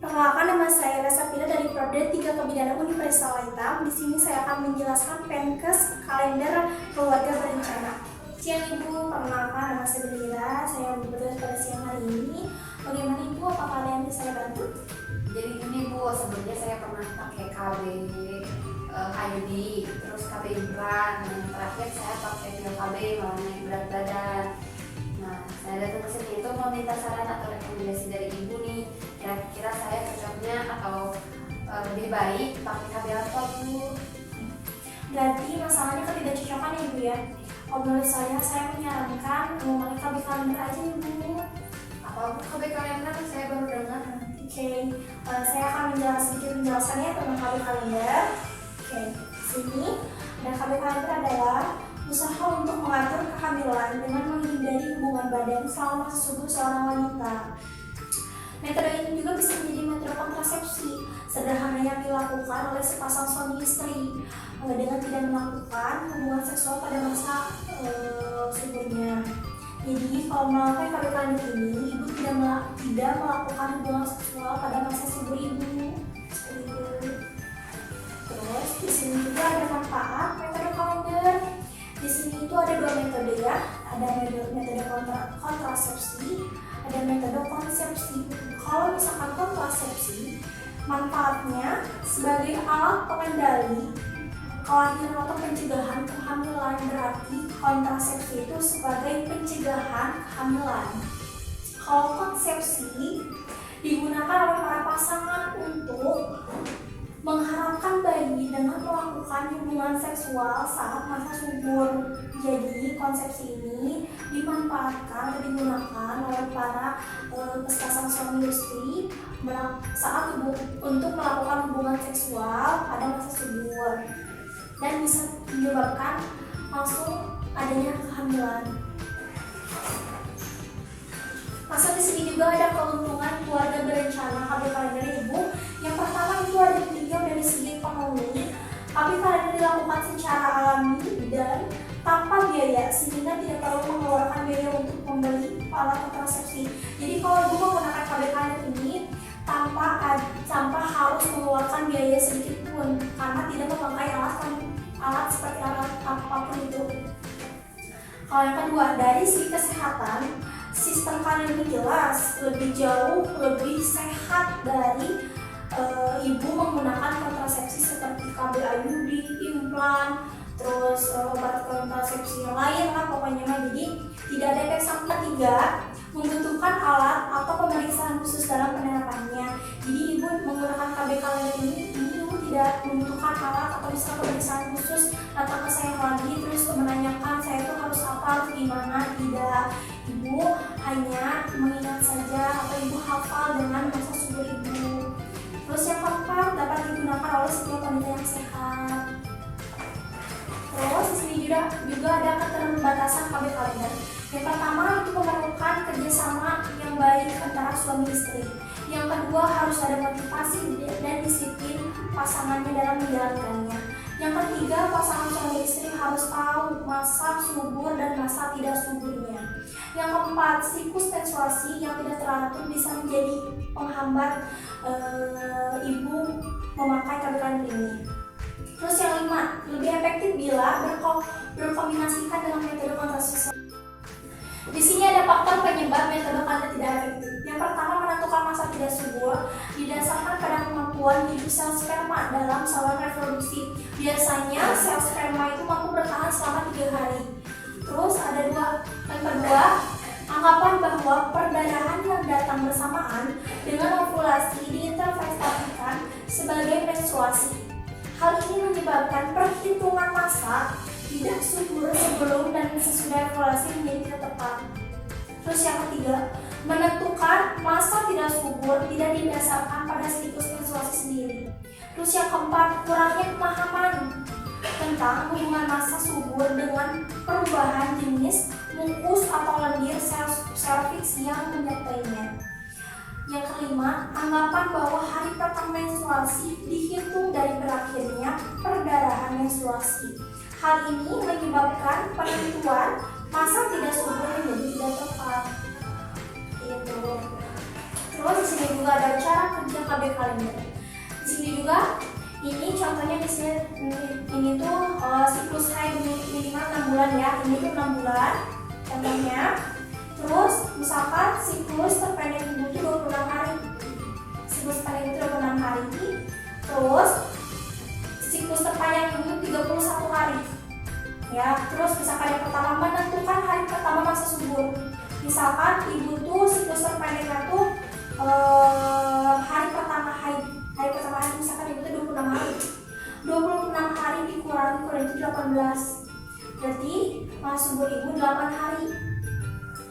Perkenalkan, nama saya Resapira dari Prodi 3 Kebidanan Universitas Al-Aitam. Di sini saya akan menjelaskan Penkes kalender keluarga berencana. Siang Ibu, perkenalkan nama saya Belira. Saya bertugas pada siang hari ini. Bagaimana Ibu? Apakah ada yang bisa saya bantu? Jadi ini Bu, sebelumnya saya pernah pakai KB IUD, terus KB implan, dan terakhir saya pakai pil KB malah naik berat badan. Nah, saya datang ke sini itu mau minta saran atau rekomendasi dari Ibu nih. Kira-kira saya cocoknya atau lebih baik pakai KB apa Bu? Berarti masalahnya ketidakcocokan ya Ibu ya. Menurut saya menyarankan memakai KB kalender aja Ibu. Apa Bu KB kalender? Saya baru dengar. Oke, saya akan menjelaskannya tentang KB kalender. Oke, sini ada KB kalender adalah usaha untuk mengatur kehamilan dengan menghindari hubungan badan selama masa subur seorang wanita. Metode ini juga bisa menjadi metode kontrasepsi sederhana yang dilakukan oleh sepasang suami istri dengan tidak melakukan hubungan seksual pada masa suburnya. Jadi kalau melakukan KB kalender ini, ibu tidak melakukan hubungan seksual pada masa subur ibu. Terus di sini juga ada manfaat metode kalender. Di sini itu ada dua metode ya, ada metode kontrasepsi, ada metode konsepsi. Kalau misalkan kontrasepsi, manfaatnya sebagai alat pengendali kelahiran atau pencegahan kehamilan, berarti kontrasepsi itu sebagai pencegahan kehamilan. Kalau konsepsi digunakan oleh para pasangan untuk mengharapkan bayi dengan melakukan hubungan seksual saat masa subur. Jadi konsepsi ini dimanfaatkan atau digunakan oleh para sepasang suami istri saat untuk melakukan hubungan seksual pada masa subur dan bisa menyebabkan langsung adanya kehamilan. Masuk di sini juga ada keuntungan keluarga berencana KB kalender Ibu. Yang pertama itu ada tiga dari segi ekonomi. KB kalender dilakukan secara alami dan tanpa biaya sehingga tidak perlu mengeluarkan biaya untuk membeli alat kontrasepsi. Jadi kalau Ibu menggunakan KB kalender ini tanpa harus mengeluarkan biaya sedikit pun karena tidak memakai alat seperti alat apapun itu. Kalau yang kedua, dari segi kesehatan, sistem kalender ini jelas lebih sehat dari ibu menggunakan kontrasepsi seperti KB IUD, implan, terus obat kontrasepsi yang lain lah pokoknya mah. Jadi tidak ada efek samping. Ketiga, membutuhkan alat atau pemeriksaan khusus dalam penerapannya. Jadi ibu menggunakan KB kalender ini ibu tidak membutuhkan alat atau misalnya pemeriksaan khusus datang ke saya lagi terus menanyakan saya itu harus apa, harus gimana. Tidak, ibu hanya mengingat saja atau ibu hafal dengan masa subur ibu. Terus yang keempat, dapat digunakan oleh setiap wanita yang sehat. Terus di sini juga ada keterbatasan KB kalender. Yang pertama itu memerlukan kerjasama yang baik antara suami istri. Yang kedua harus ada motivasi dan disiplin pasangannya dalam menjalankannya. Yang ketiga, pasangan suami istri harus tahu masa subur dan masa tidak suburnya. Yang keempat, siklus menstruasi yang tidak teratur bisa menjadi penghambat ibu memakai KB kalender ini. Terus yang lima, lebih efektif bila berkombinasikan dengan metode kontrasepsi. Di sini ada faktor penyebab metode kalender tidak efektif. Yang pertama, menentukan masa tidak subur didasarkan pada kemampuan hidup sel sperma dalam saluran reproduksi. Biasanya sel sperma itu mampu bertahan selama 3 hari. Terus yang kedua, anggapan bahwa perdarahan yang datang bersamaan dengan ovulasi diinterpretasikan sebagai menstruasi. Hal ini menyebabkan perhitungan masa tidak subur sebelum dan sesudah ovulasi menjadi tidak tepat. Terus yang ketiga, menentukan masa tidak subur tidak didasarkan pada siklus menstruasi sendiri. Terus yang keempat, kurangnya pemahaman tentang hubungan masa subur dengan perubahan jenis mukus atau lendir serviks yang menyertainya. Yang kelima, anggapan bahwa hari pertama menstruasi dihitung dari berakhirnya perdarahan menstruasi. Hal ini menyebabkan penentuan masa tidak subur menjadi tidak tepat. Itu. Terus di sini juga ada cara kerja KB kalender. Di sini juga ini contohnya di sini ini tuh siklus haid minimal 6 bulan ya. Ini tuh 6 bulan contohnya. Terus misalkan siklus terpendek ibu itu 26 hari. Siklus terpendek itu 26 hari. Terus siklus terpanjang ibu 31 hari. Ya, terus misalkan yang pertama menentukan hari pertama masa subur. Misalkan ibu tuh siklus terpendeknya tuh hari pertama haid misalkan ibu tuh 26 hari. 26 hari dikurangi kurang itu 18. Berarti masa subur ibu 8 hari.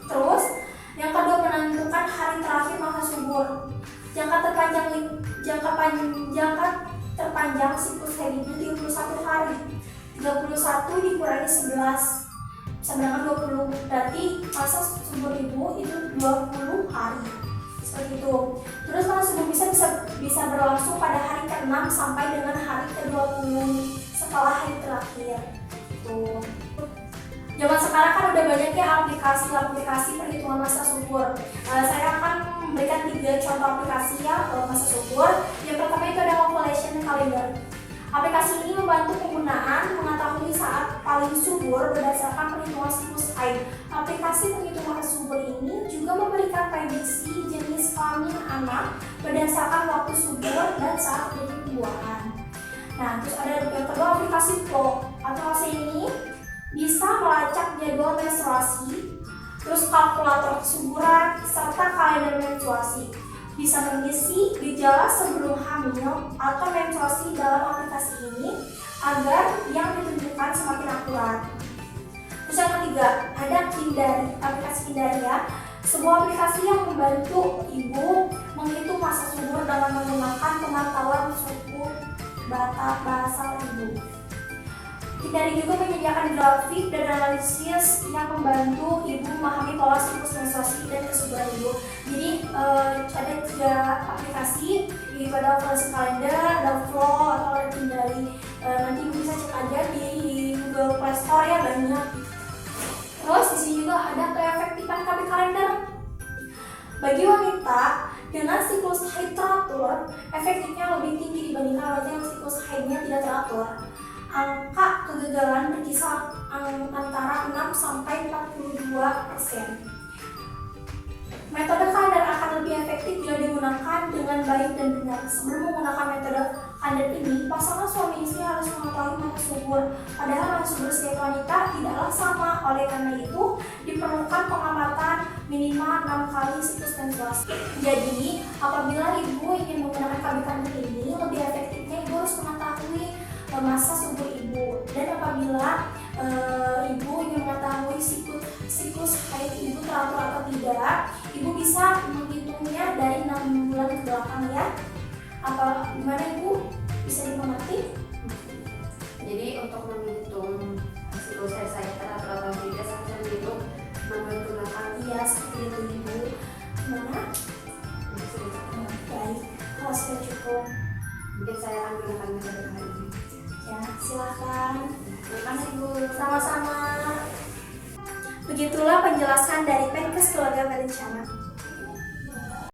Terus yang kedua menentukan hari terakhir masa subur. Jangka terpanjang siklus haid ibu 31 hari. 31 dikurangi 11 sama dengan 20, berarti masa subur ibu itu 20 hari seperti itu. Terus masa subur bisa berlangsung pada hari ke-6 sampai dengan hari ke-20 setelah hari terakhir. Tuh. Zaman sekarang kan udah banyak ya aplikasi perhitungan masa subur. Saya akan memberikan 3 contoh aplikasi ya masa subur. Yang pertama itu ada Ovulation Calendar. Aplikasi ini membantu penggunaan mengetahui saat paling subur berdasarkan perhitungan siklus haid. Aplikasi penghitungan masa subur ini juga memberikan prediksi jenis kelamin anak berdasarkan waktu subur dan saat terjadi pembuahan. Nah, terus ada yang kedua aplikasi Flow. Aplikasi ini bisa melacak jadwal menstruasi, terus kalkulator kesuburan, serta kalender menstruasi. Bisa mengisi gejala sebelum hamil atau menstruasi dalam aplikasi ini agar yang ditunjukkan semakin akurat. Terus yang ketiga, ada Kindari, aplikasi Kindari ya. Sebuah aplikasi yang membantu ibu menghitung masa subur dengan menggunakan pemantauan suhu bata basal ibu. Kindari juga menyediakan grafik dan analisis yang membantu ibu memahami pola siklus menstruasi dan kesuburan ibu. Jadi ada 3 aplikasi, yaitu ada Ovulation Calendar, ada Flow, atau ada Kindari. Nanti ibu bisa cek aja di Google Play Store ya, banyak. Terus di sini juga ada keefektifan KB kalender. Bagi wanita dengan siklus haid teratur, efektifnya lebih tinggi dibandingkan wanita yang siklus haidnya tidak teratur. Angka kegagalan berkisar antara 6 sampai 42%. Metode kalender akan lebih efektif jika digunakan dengan baik dan benar. Sebelum menggunakan metode kalender ini, pasangan suami istri harus mengetahui masa subur. Padahal masa subur setiap wanita tidaklah sama. Oleh karena itu, diperlukan pengamatan minimal 6 kali siklus menstruasi. Jadi, apabila ibu ingin menggunakan KB kalender ini, lebih efektifnya ibu harus mengetahui masa subur ibu, dan apabila ibu ingin mengetahui siklus haid ibu teratur atau tidak, ibu bisa menghitungnya dari 6 bulan ke belakang ya. Gimana ibu? Bisa dimengerti? Jadi untuk menghitung siklus haid saya teratur atau tidak, saya bisa menghitung 6 bulan ke belakang. Iya, seperti itu ibu. Gimana? Baik, kalau sudah cukup, Mungkin saya akan gunakan metode kali ini. ya silahkan. Terima kasih Bu. Sama-sama. Begitulah penjelasan dari Menkes Keluarga Berencana.